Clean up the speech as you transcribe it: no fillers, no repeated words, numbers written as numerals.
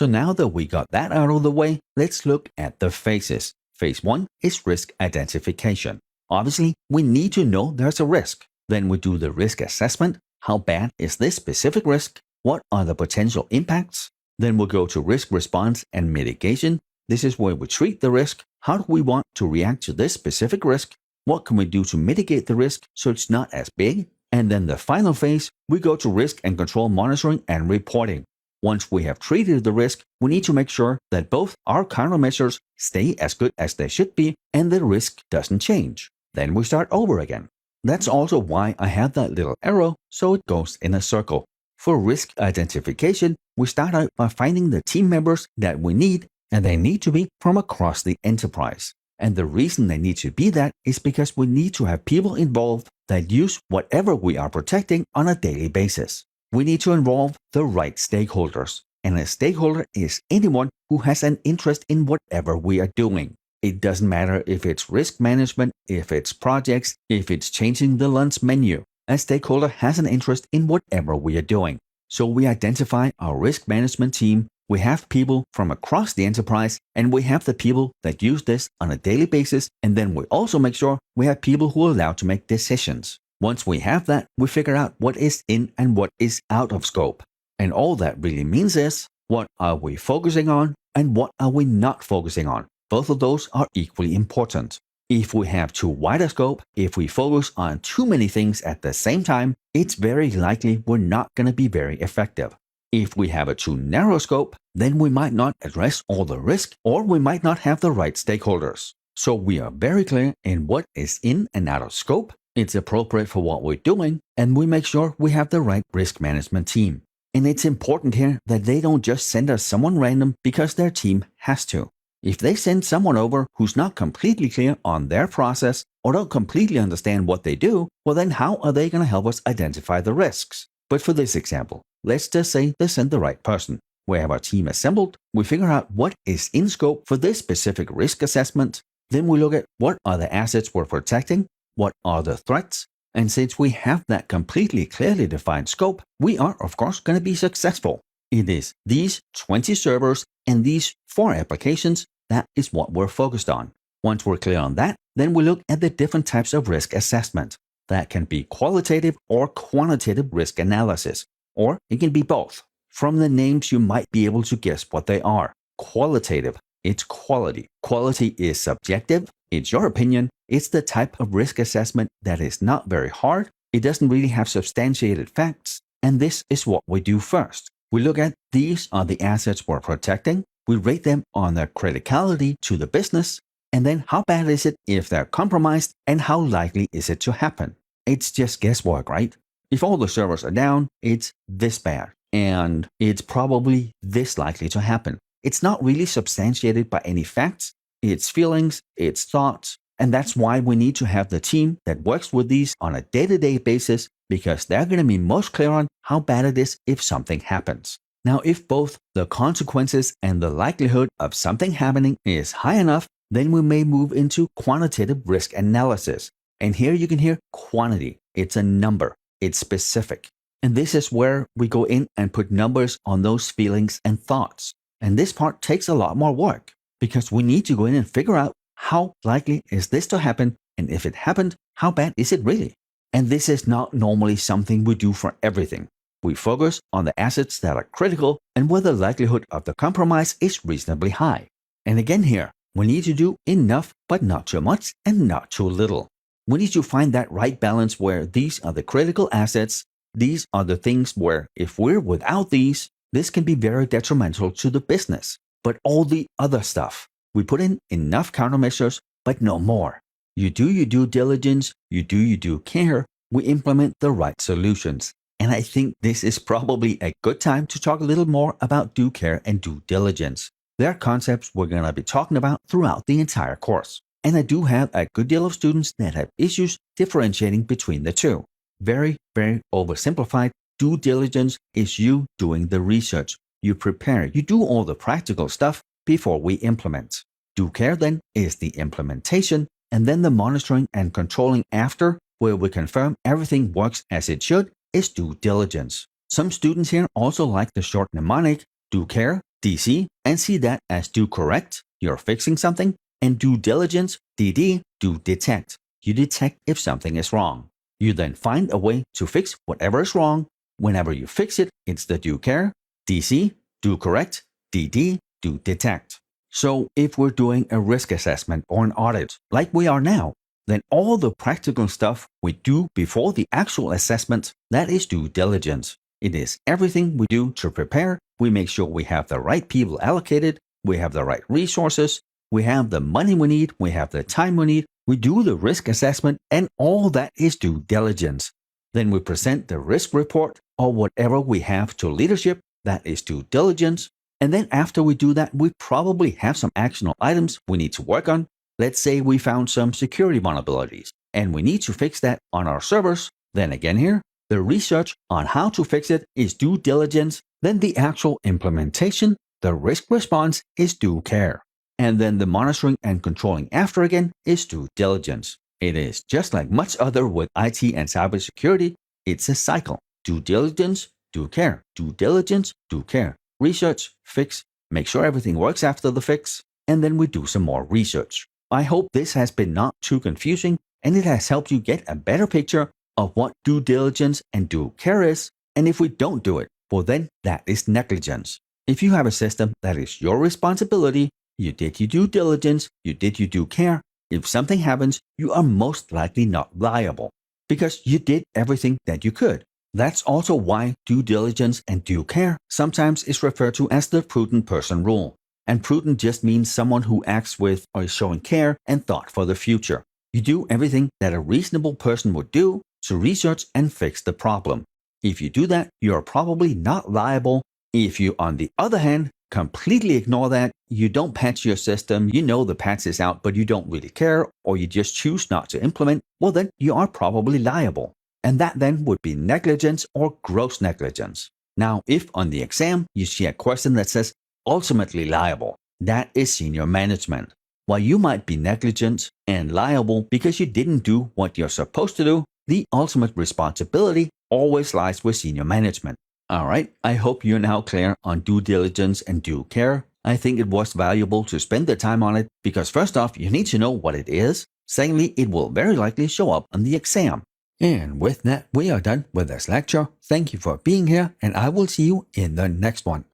So now that we got that out of the way, let's look at the phases. Phase 1 is risk identification. Obviously, we need to know there's a risk. Then we do the risk assessment. How bad is this specific risk? What are the potential impacts? Then we'll go to risk response and mitigation. This is where we treat the risk. How do we want to react to this specific risk? What can we do to mitigate the risk so it's not as big? And then the final phase, we go to risk and control monitoring and reporting. Once we have treated the risk, we need to make sure that both our countermeasures stay as good as they should be and the risk doesn't change. Then we start over again. That's also why I have that little arrow so it goes in a circle. For risk identification, we start out by finding the team members that we need, and they need to be from across the enterprise. And the reason they need to be that is because we need to have people involved that use whatever we are protecting on a daily basis. We need to involve the right stakeholders. And a stakeholder is anyone who has an interest in whatever we are doing. It doesn't matter if it's risk management, if it's projects, if it's changing the lunch menu. A stakeholder has an interest in whatever we are doing. So we identify our risk management team. We have people from across the enterprise, and we have the people that use this on a daily basis. And then we also make sure we have people who are allowed to make decisions. Once we have that, we figure out what is in and what is out of scope. And all that really means is, what are we focusing on and what are we not focusing on? Both of those are equally important. If we have too wide a scope, if we focus on too many things at the same time, it's very likely we're not going to be very effective. If we have a too narrow scope, then we might not address all the risk or we might not have the right stakeholders. So we are very clear in what is in and out of scope. It's appropriate for what we're doing, and we make sure we have the right risk management team. And it's important here that they don't just send us someone random because their team has to. If they send someone over who's not completely clear on their process or don't completely understand what they do, well then how are they going to help us identify the risks? But for this example, let's just say they send the right person. We have our team assembled, we figure out what is in scope for this specific risk assessment, then we look at what are the assets we're protecting, what are the threats, and since we have that completely clearly defined scope, we are of course going to be successful. It is these 20 servers and these 4 applications. That is what we're focused on. Once we're clear on that, then we look at the different types of risk assessment. That can be qualitative or quantitative risk analysis, or it can be both. From the names, you might be able to guess what they are. Qualitative, it's quality. Quality is subjective. It's your opinion. It's the type of risk assessment that is not very hard. It doesn't really have substantiated facts. And this is what we do first. We look at these are the assets we're protecting. We rate them on their criticality to the business. And then how bad is it if they're compromised and how likely is it to happen? It's just guesswork, right? If all the servers are down, it's this bad. And it's probably this likely to happen. It's not really substantiated by any facts. It's feelings, it's thoughts. And that's why we need to have the team that works with these on a day-to-day basis because they're going to be most clear on how bad it is if something happens. Now, if both the consequences and the likelihood of something happening is high enough, then we may move into quantitative risk analysis. And here you can hear quantity. It's a number. It's specific. And this is where we go in and put numbers on those feelings and thoughts. And this part takes a lot more work because we need to go in and figure out how likely is this to happen, and if it happened, how bad is it really? And this is not normally something we do for everything. We focus on the assets that are critical and where the likelihood of the compromise is reasonably high. And again here, we need to do enough but not too much and not too little. We need to find that right balance where these are the critical assets. These are the things where if we're without these, this can be very detrimental to the business. But all the other stuff, we put in enough countermeasures, but no more. You do your due diligence, you do your due care, we implement the right solutions. And I think this is probably a good time to talk a little more about due care and due diligence. They're concepts we're going to be talking about throughout the entire course. And I do have a good deal of students that have issues differentiating between the two. Very, very oversimplified, due diligence is you doing the research. You prepare, you do all the practical stuff before we implement. Due care then is the implementation and then the monitoring and controlling after, where we confirm everything works as it should, is due diligence. Some students here also like the short mnemonic, due care, DC, and see that as do correct, you're fixing something, and due diligence, DD, do detect. You detect if something is wrong. You then find a way to fix whatever is wrong. Whenever you fix it, it's the do care, DC, do correct, DD, do detect. So if we're doing a risk assessment or an audit, like we are now, then all the practical stuff we do before the actual assessment, that is due diligence. It is everything we do to prepare. We make sure we have the right people allocated, we have the right resources, we have the money we need, we have the time we need, we do the risk assessment, and all that is due diligence. Then we present the risk report or whatever we have to leadership, that is due diligence. And then after we do that, we probably have some actionable items we need to work on. Let's say we found some security vulnerabilities and we need to fix that on our servers. Then again here, the research on how to fix it is due diligence. Then the actual implementation, the risk response, is due care. And then the monitoring and controlling after again is due diligence. It is just like much other with IT and cybersecurity. It's a cycle. Due diligence, due care, due diligence, due care. Research, fix, make sure everything works after the fix, and then we do some more research. I hope this has been not too confusing and it has helped you get a better picture of what due diligence and due care is. And if we don't do it, well then that is negligence. If you have a system that is your responsibility, you did your due diligence, you did your due care, if something happens, you are most likely not liable because you did everything that you could. That's also why due diligence and due care sometimes is referred to as the prudent person rule. And prudent just means someone who acts with or is showing care and thought for the future. You do everything that a reasonable person would do to research and fix the problem. If you do that, you are probably not liable. If you, on the other hand, completely ignore that, you don't patch your system, you know the patch is out but you don't really care, or you just choose not to implement, well then you are probably liable. And that then would be negligence or gross negligence. Now, if on the exam you see a question that says ultimately liable, that is senior management. While you might be negligent and liable because you didn't do what you're supposed to do, the ultimate responsibility always lies with senior management. Alright, I hope you're now clear on due diligence and due care. I think it was valuable to spend the time on it because first off, you need to know what it is. Secondly, it will very likely show up on the exam. And with that, we are done with this lecture. Thank you for being here, and I will see you in the next one.